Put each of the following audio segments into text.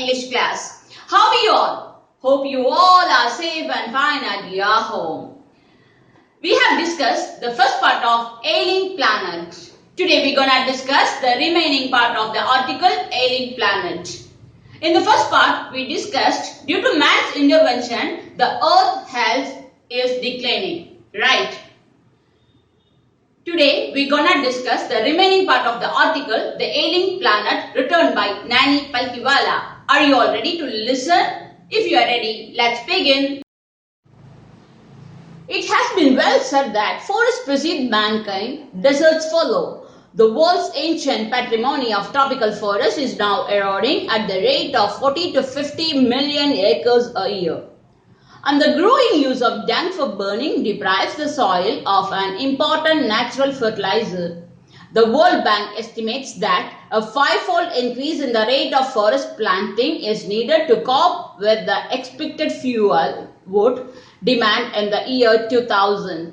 English class. How are you all? Hope you all are safe and fine at your home. We have discussed the first part of Ailing Planet. Today we are going to discuss the remaining part of the article Ailing Planet. In the first part, we discussed due to man's intervention, the Earth's health is declining. Right? Today, we are going to discuss the remaining part of the article, The Ailing Planet, written by Nani Palkhiwala. Are you all ready to listen? If you are ready, let's begin. It has been well said that forests precede mankind, deserts follow. The world's ancient patrimony of tropical forests is now eroding at the rate of 40 to 50 million acres a year. And the growing use of dung for burning deprives the soil of an important natural fertilizer. The World Bank estimates that a five-fold increase in the rate of forest planting is needed to cope with the expected fuel wood demand in the year 2000.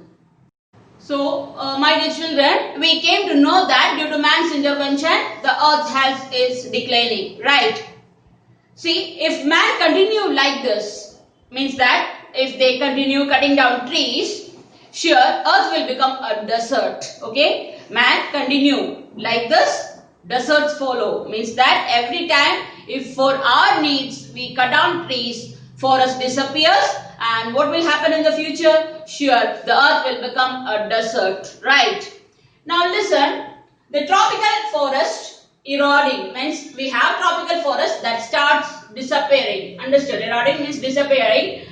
So, my dear children, we came to know that due to man's intervention, the earth's health is declining, right? See, if man continue like this, means that if they continue cutting down trees, sure, earth will become a desert, okay? Man continue like this, deserts follow. Means that every time, if for our needs, we cut down trees, forest disappears, and what will happen in the future? Sure, the earth will become a desert, right? Now listen, the tropical forest eroding means we have tropical forest that starts disappearing. Understood? Eroding means disappearing.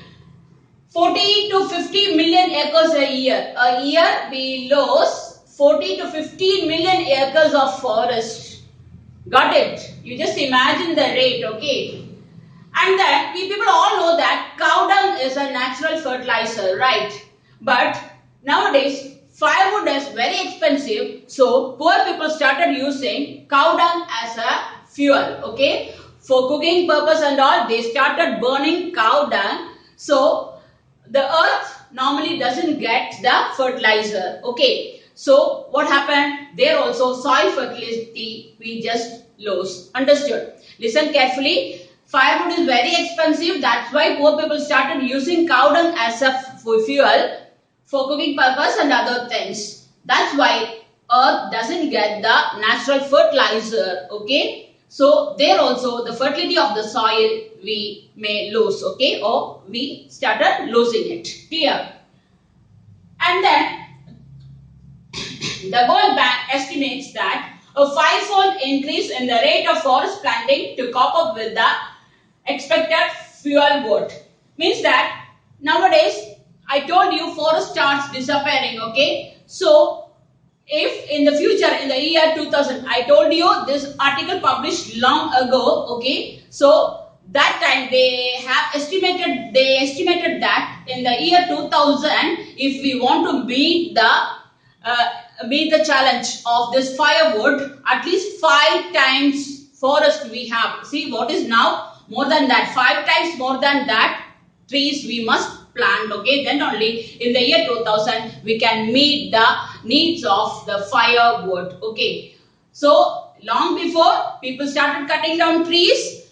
40 to 50 million acres a year. A year we lose 40 to 50 million acres of forest. Got it? You just imagine the rate, okay? And then we people all know that cow dung is a natural fertilizer, right? But nowadays firewood is very expensive, so poor people started using cow dung as a fuel, okay? For cooking purpose and all, they started burning cow dung. So the earth normally doesn't get the fertilizer, okay? So what happened? There also soil fertility we just lose. Understood? Listen carefully. Firewood is very expensive. That's why poor people started using cow dung as a fuel for cooking purpose and other things. That's why earth doesn't get the natural fertilizer, okay? So there also the fertility of the soil we may lose, okay? Or we started losing it. Clear? And then the World Bank estimates that a five-fold increase in the rate of forest planting to cope up with the expected fuel wood. Means that nowadays, I told you forest starts disappearing, okay? So, if in the future, in the year 2000, I told you this article published long ago, okay? So, that time they estimated that in the year 2000, if we want to meet the challenge of this firewood, at least 5 times forest we have. See what is now? More than that, 5 times more than that trees we must plant, okay? Then only in the year 2000 we can meet the needs of the firewood, okay? So long before people started cutting down trees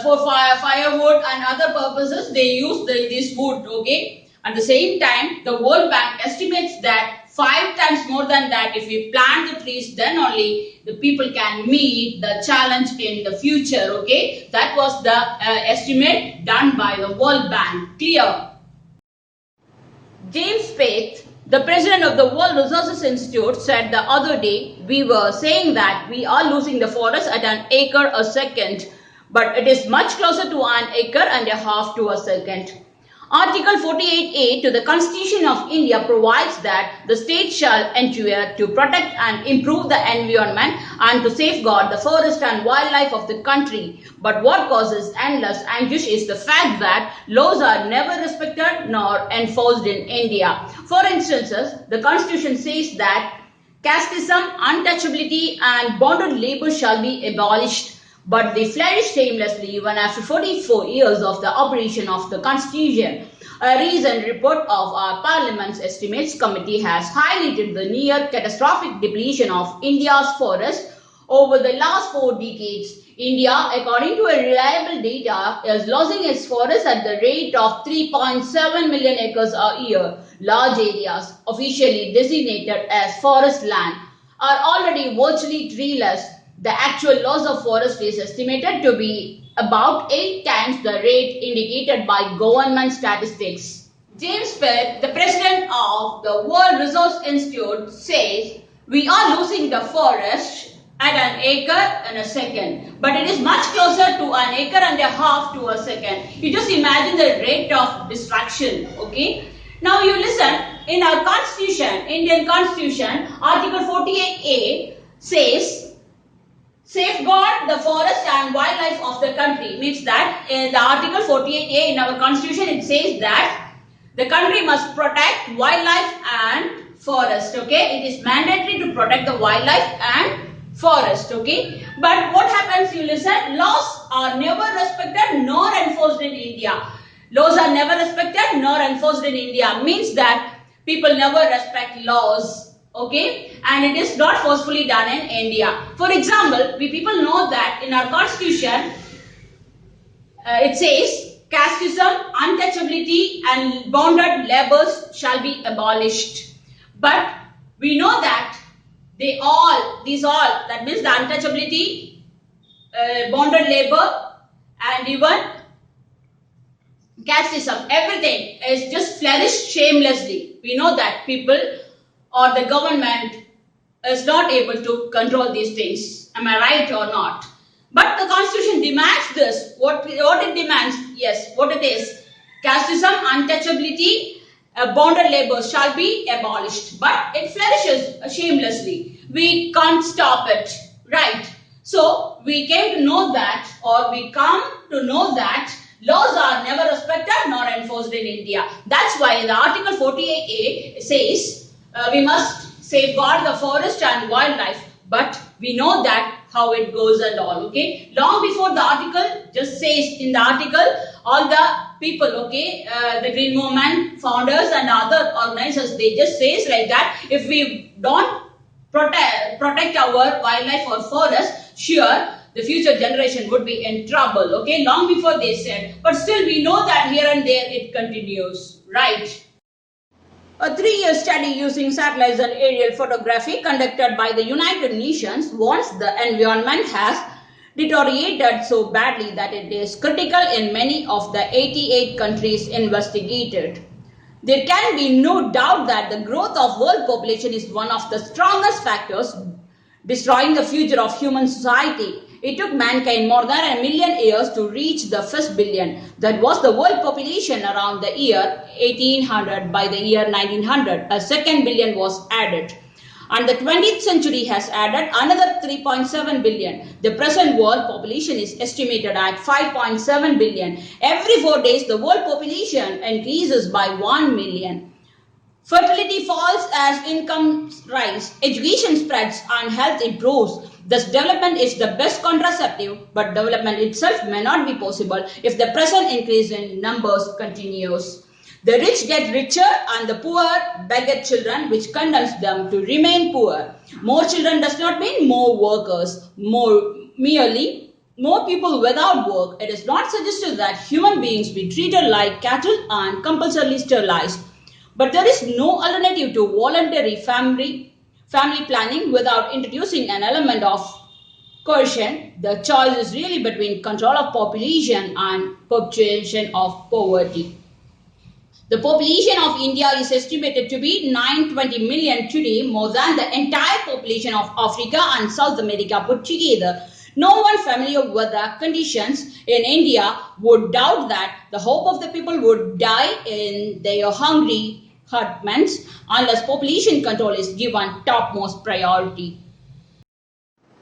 for firewood and other purposes, they use this wood, okay? At the same time, the World Bank estimates that 5 times more than that, if we plant the trees, then only the people can meet the challenge in the future, okay? That was the estimate done by the World Bank. Clear? James Spaeth, the president of the World Resources Institute, said the other day, we were saying that we are losing the forest at an acre a second, but it is much closer to an acre and a half to a second. Article 48A to the Constitution of India provides that the state shall ensure to protect and improve the environment and to safeguard the forest and wildlife of the country. But what causes endless anguish is the fact that laws are never respected nor enforced in India. For instance, the Constitution says that casteism, untouchability and bonded labor shall be abolished. But they flourished shamelessly even after 44 years of the operation of the Constitution. A recent report of our Parliament's Estimates Committee has highlighted the near catastrophic depletion of India's forests Over the last 4 decades, India, according to a reliable data, is losing its forests at the rate of 3.7 million acres a year. Large areas, officially designated as forest land, are already virtually treeless. The actual loss of forest is estimated to be about 8 times the rate indicated by government statistics. James Pitt, the president of the World Resource Institute, says we are losing the forest at an acre in a second, but it is much closer to an acre and a half to a second. You just imagine the rate of destruction. Okay. Now you listen. In our Constitution, Indian Constitution, Article 48A says safeguard the forest and wildlife of the country. Means that in the Article 48A in our Constitution, it says that the country must protect wildlife and forest. Okay, it is mandatory to protect the wildlife and forest. Okay, but what happens? You listen. Laws are never respected nor enforced in India. Laws are never respected nor enforced in India means that people never respect laws. Okay, and it is not forcefully done in India. For example, we people know that in our Constitution, it says casteism, untouchability, and bonded labors shall be abolished. But we know that that means the untouchability, bonded labor, and even casteism, everything is just flourished shamelessly. We know that people or the government is not able to control these things. Am I right or not? But the Constitution demands this. What it demands? Yes, what it is? Casteism, untouchability, bonded labor shall be abolished. But it flourishes shamelessly. We can't stop it. Right? So, we came to know that, or we come to know that laws are never respected nor enforced in India. That's why the Article 48A says we must safeguard the forest and wildlife. But we know that how it goes and all. Okay. Long before the article just says in the article, all the people, okay, the Green Movement founders and other organizers, they just says like that. If we don't protect our wildlife or forest, sure, the future generation would be in trouble. Okay, long before they said, but still we know that here and there it continues, right? A 3-year study using satellites and aerial photography conducted by the United Nations warns the environment has deteriorated so badly that it is critical in many of the 88 countries investigated. There can be no doubt that the growth of world population is one of the strongest factors destroying the future of human society. It took mankind more than 1 million years to reach the first billion. That was the world population around the year 1800. By the year 1900, a second billion was added. And the 20th century has added another 3.7 billion. The present world population is estimated at 5.7 billion. Every 4 days, the world population increases by 1 million. Fertility falls as incomes rise, education spreads, and health improves. Thus, development is the best contraceptive, but development itself may not be possible if the present increase in numbers continues. The rich get richer and the poor beget children, which condemns them to remain poor. More children does not mean more workers, merely more people without work. It is not suggested that human beings be treated like cattle and compulsorily sterilized. But there is no alternative to voluntary family planning without introducing an element of coercion. The choice is really between control of population and perpetuation of poverty. The population of India is estimated to be 920 million today, more than the entire population of Africa and South America put together. No one familiar with the conditions in India would doubt that the hope of the people would die in their hungry hutments unless population control is given topmost priority.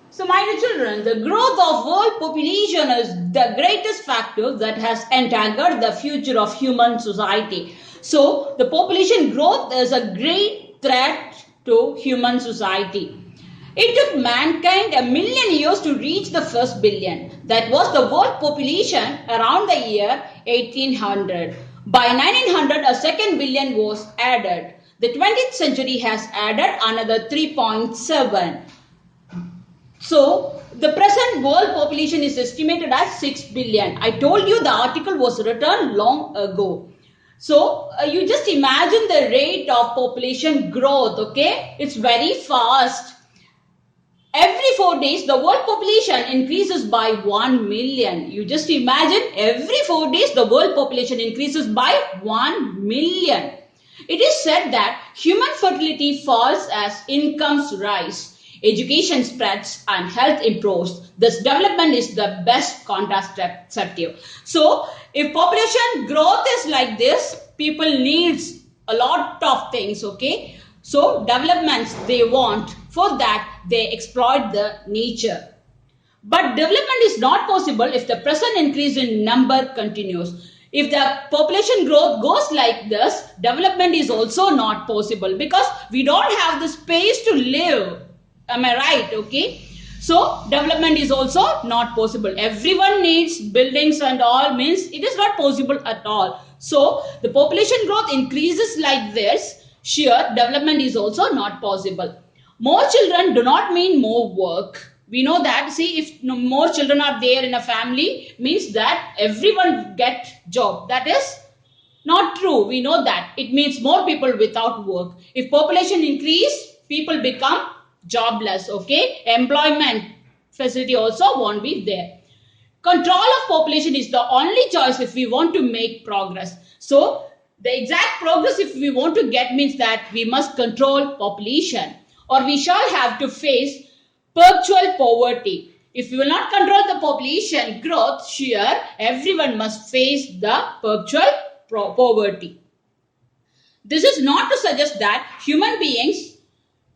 So, my dear children, the growth of world population is the greatest factor that has entangled the future of human society. So, the population growth is a great threat to human society. It took mankind 1 million years to reach the first billion. That was the world population around the year 1800. By 1900, a second billion was added. The 20th century has added another 3.7. So the present world population is estimated as 6 billion. I told you the article was written long ago. So you just imagine the rate of population growth, okay? It's very fast. Every 4 days, the world population increases by 1 million. You just imagine every 4 days, the world population increases by 1 million. It is said that human fertility falls as incomes rise, education spreads, and health improves. Thus, development is the best contraceptive. So, if population growth is like this, people needs a lot of things, okay? So, developments they want. For that, they exploit the nature. But development is not possible if the present increase in number continues. If the population growth goes like this, development is also not possible because we don't have the space to live. Am I right? Okay. So development is also not possible. Everyone needs buildings and all, means it is not possible at all. So the population growth increases like this, sure, development is also not possible. More children do not mean more work. We know that. See, if more children are there in a family, means that everyone get job. That is not true. We know that. It means more people without work. If population increase, people become jobless. Okay, employment facility also won't be there. Control of population is the only choice if we want to make progress. So the exact progress if we want to get means that we must control population, or we shall have to face perpetual poverty. If we will not control the population growth, sure, everyone must face the perpetual poverty. This is not to suggest that human beings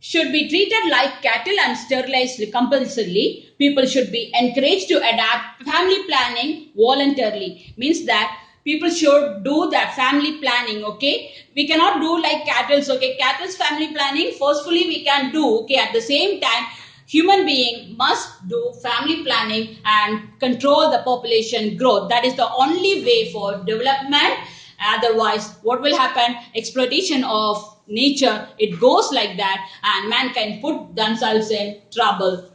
should be treated like cattle and sterilized compulsorily. People should be encouraged to adapt family planning voluntarily. Means that people should do that family planning, okay? We cannot do like cattle, okay? Cattle's family planning forcefully we can do, okay? At the same time, human being must do family planning and control the population growth. That is the only way for development. Otherwise, what will happen? Exploitation of nature, it goes like that, and mankind put themselves in trouble.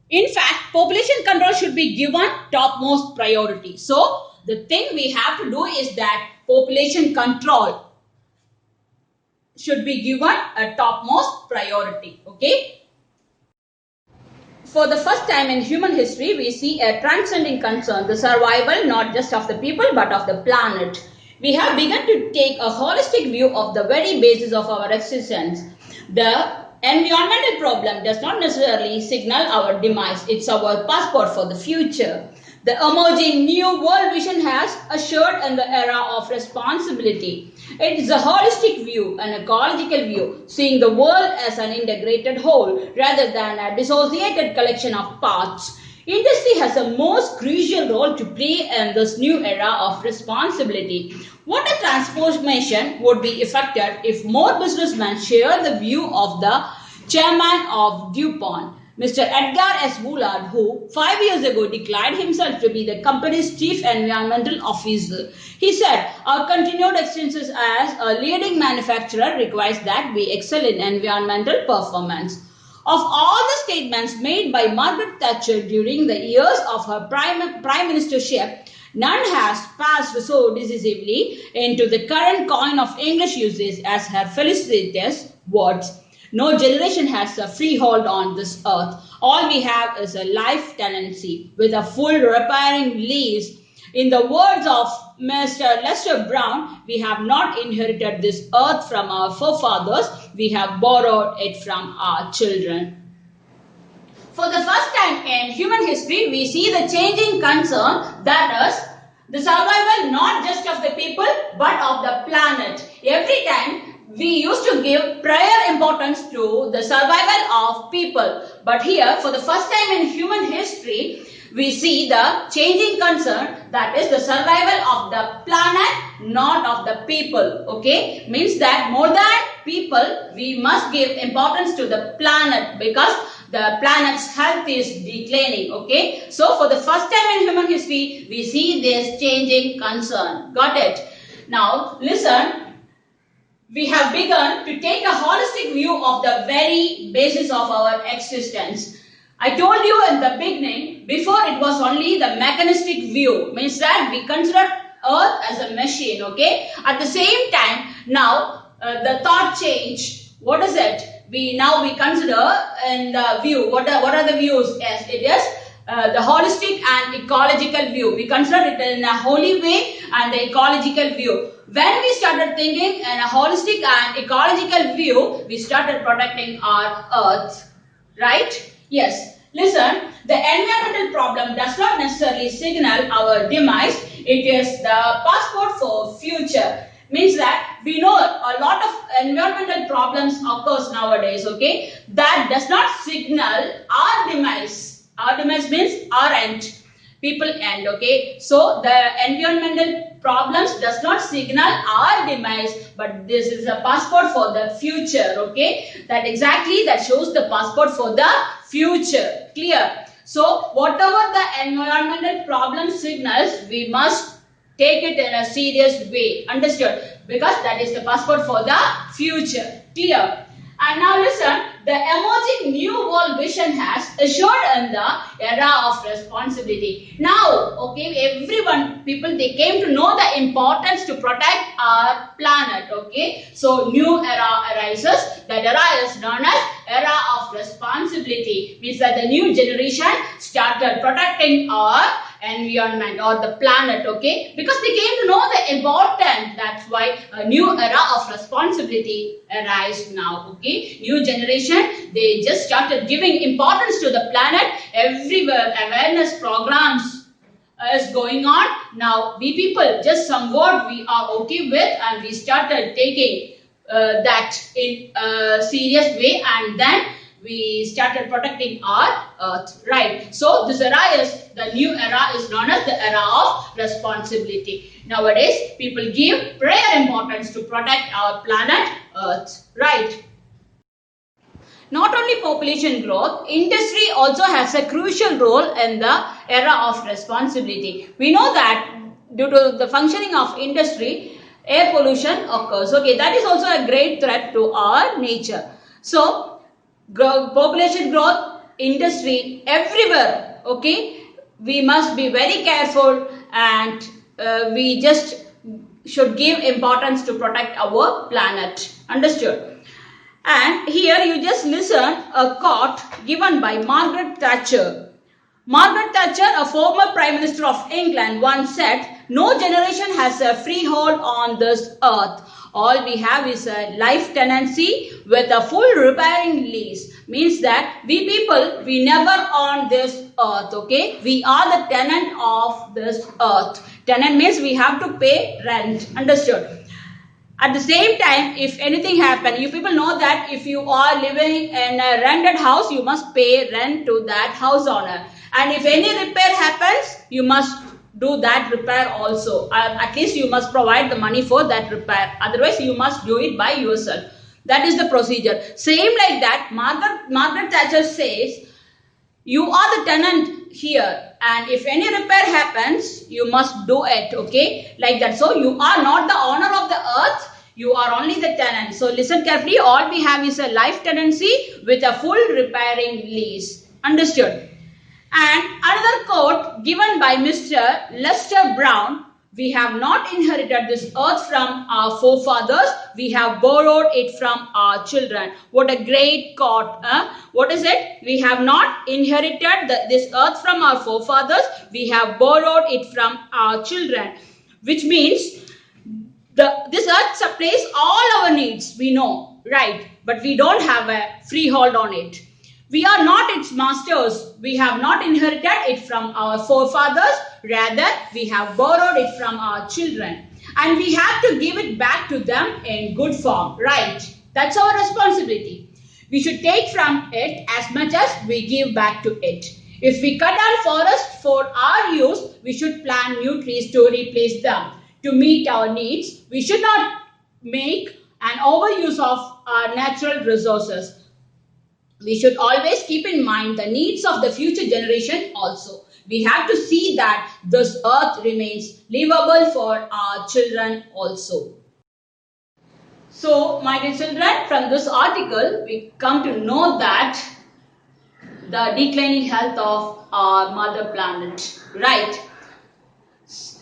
In fact, population control should be given topmost priority. So, the thing we have to do is that population control should be given a topmost priority. Okay. For the first time in human history, we see a transcending concern, the survival not just of the people but of the planet. We have begun to take a holistic view of the very basis of our existence. The environmental problem does not necessarily signal our demise. It's our passport for the future. The emerging new world vision has assured in the era of responsibility. It is a holistic view, an ecological view, seeing the world as an integrated whole rather than a dissociated collection of parts. Industry has a most crucial role to play in this new era of responsibility. What a transformation would be effected if more businessmen share the view of the chairman of DuPont, Mr. Edgar S. Woolard, who 5 years ago declared himself to be the company's chief environmental officer. He said, "Our continued existence as a leading manufacturer requires that we excel in environmental performance." Of all the statements made by Margaret Thatcher during the years of her prime ministership, none has passed so decisively into the current coin of English usage as her felicitous words. No generation has a freehold on this earth. All we have is a life tenancy with a full repairing lease. In the words of Mr. Lester Brown, we have not inherited this earth from our forefathers, we have borrowed it from our children. For the first time in human history, we see the changing concern, that is, the survival not just of the people but of the planet. Every time we used to give prior importance to the survival of people. But here, for the first time in human history, we see the changing concern, that is the survival of the planet, not of the people. Okay, means that more than people, we must give importance to the planet because the planet's health is declining. Okay, so for the first time in human history, we see this changing concern. Got it? Now, listen. we have begun to take a holistic view of the very basis of our existence. I told you in the beginning, before it was only the mechanistic view, means that we consider Earth as a machine, okay? At the same time, now the thought changed. What is it? We consider in the view, what are the views? Yes, it is the holistic and ecological view. We consider it in a holy way and the ecological view. When we started thinking in a holistic and ecological view, we started protecting our Earth. Right? Yes. Listen, the environmental problem does not necessarily signal our demise. It is the passport for future. Means that we know a lot of environmental problems occurs nowadays, okay? That does not signal our demise. Our demise means our end. People end, okay? So the environmental problems does not signal our demise, but this is a passport for the future, okay? That shows the passport for the future. Clear? So whatever the environmental problem signals, we must take it in a serious way. Understood? Because that is the passport for the future. Clear? And now listen, the emerging new world vision has assured in the era of responsibility. Now, okay, people, they came to know the importance to protect our planet, okay. So, new era arises. That era is known as era of responsibility. Means that the new generation started protecting our environment or the planet, okay, because they came to know the importance. That's why a new era of responsibility arises now, okay. New generation, they just started giving importance to the planet. Everywhere awareness programs is going on. Now we people, just some word we are okay with, and we started taking that in a serious way, and then we started protecting our Earth, right? So this the new era is known as the era of responsibility. Nowadays, people give prior importance to protect our planet Earth, right? Not only population growth, industry also has a crucial role in the era of responsibility. We know that due to the functioning of industry, air pollution occurs. Okay, that is also a great threat to our nature. So, population growth, industry, everywhere, okay, we must be very careful, and we just should give importance to protect our planet. Understood? And here you just listen a quote given by Margaret Thatcher. Margaret Thatcher, a former Prime Minister of England, once said, "No generation has a freehold on this earth. All we have is a life tenancy with a full repairing lease." Means that we people, we never own this earth, okay? We are the tenant of this earth. Tenant means we have to pay rent. Understood? At the same time, if anything happens, you people know that if you are living in a rented house, you must pay rent to that house owner. And if any repair happens, you must do that repair also. At least you must provide the money for that repair. Otherwise, you must do it by yourself. That is the procedure. Same like that, Margaret Thatcher says, you are the tenant here, and if any repair happens, you must do it, okay? Like that. So, you are not the owner of the earth, you are only the tenant. So, listen carefully. All we have is a life tenancy with a full repairing lease. Understood? And another quote given by Mr. Lester Brown, "We have not inherited this earth from our forefathers, we have borrowed it from our children." What a great quote. What is it? We have not inherited this earth from our forefathers, we have borrowed it from our children. Which means this earth supplies all our needs, we know, right? But we don't have a freehold on it. We are not its masters. We have not inherited it from our forefathers. Rather, we have borrowed it from our children. And we have to give it back to them in good form, right? That's our responsibility. We should take from it as much as we give back to it. If we cut down forests for our use, we should plant new trees to replace them. To meet our needs, we should not make an overuse of our natural resources. We should always keep in mind the needs of the future generation also. We have to see that this earth remains livable for our children also. So, my dear children, from this article, we come to know that the declining health of our mother planet, right?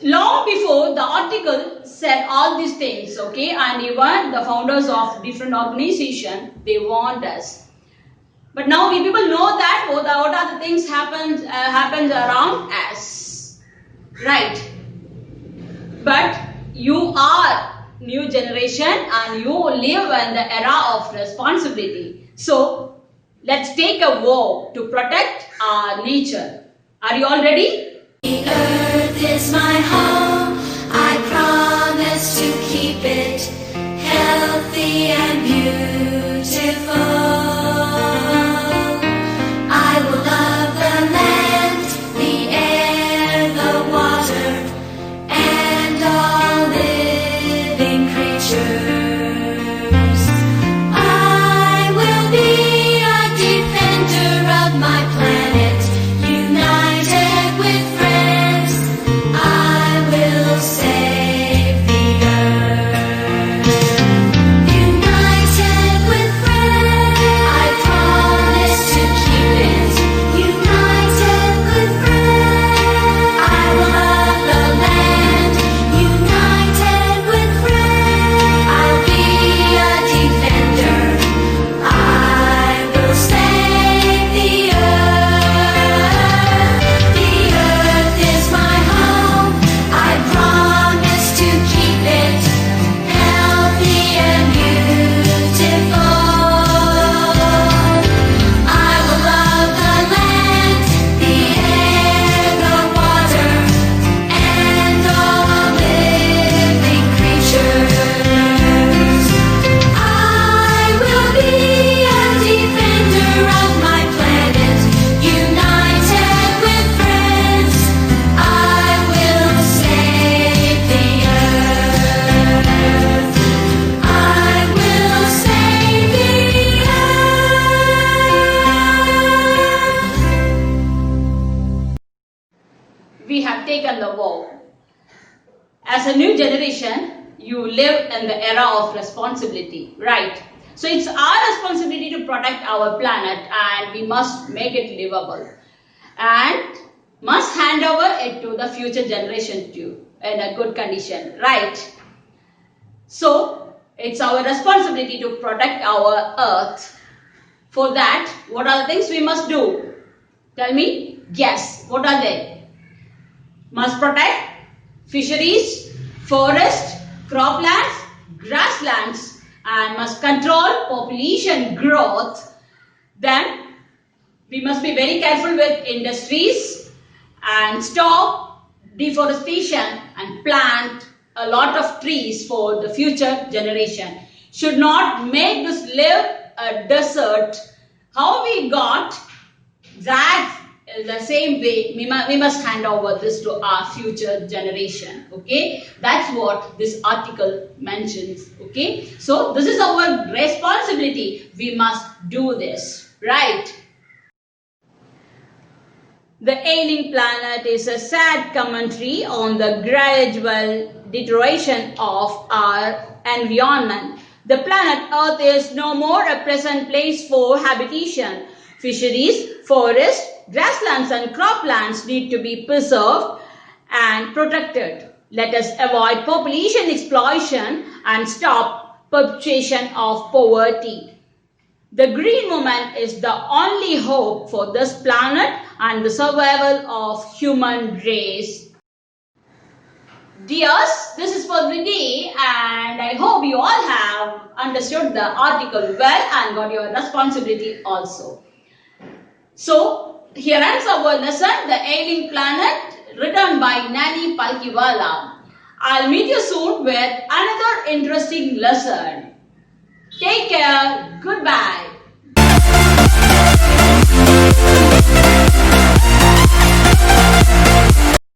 Long before the article said all these things, okay, and even the founders of different organizations, they warned us. But now we people know that what are the things happens around us, right? But you are new generation and you live in the era of responsibility. So let's take a vow to protect our nature. Are you all ready? The earth is my home. I promise to keep it healthy and beautiful. I will love the land, the air, the water, and all living creatures. I will be a defender of my planet, united with friends. I will save the earth. United with friends, I promise to keep it. United with friends, I will love the land. United with friends, I'll be a defender. I will save the earth. The earth is my home. I promise to keep it healthy and beautiful. I will love the land, the air, the water, and all living creatures. I will be a defender of my planet, united with friends. I will save the earth. I will save the earth. We have taken the vow. As a new generation, you live in the era of responsibility, right? So it's our responsibility to protect our planet and we must make it livable and must hand over it to the future generation too in a good condition, right? So it's our responsibility to protect our earth. For that, what are the things we must do? Tell me. Yes, what are they? Must protect fisheries, forest, croplands, grasslands, and must control population growth. Then we must be very careful with industries and stop deforestation and plant a lot of trees for the future generation. Should not make this live a desert. How we got that the same way we must hand over this to our future generation. Okay, that's what this article mentions. Okay, so this is our responsibility. We must do this, right? The Ailing Planet is a sad commentary on the gradual deterioration of our environment. The planet Earth is no more a pleasant place for habitation. Fisheries, forests, grasslands and croplands need to be preserved and protected. Let us avoid population exploitation and stop perpetuation of poverty. The green movement is the only hope for this planet and the survival of human race. Dears, this is for the day and I hope you all have understood the article well and got your responsibility also. So, here ends our lesson, The Ailing Planet, written by Nani Palkiwala. I'll meet you soon with another interesting lesson. Take care. Goodbye.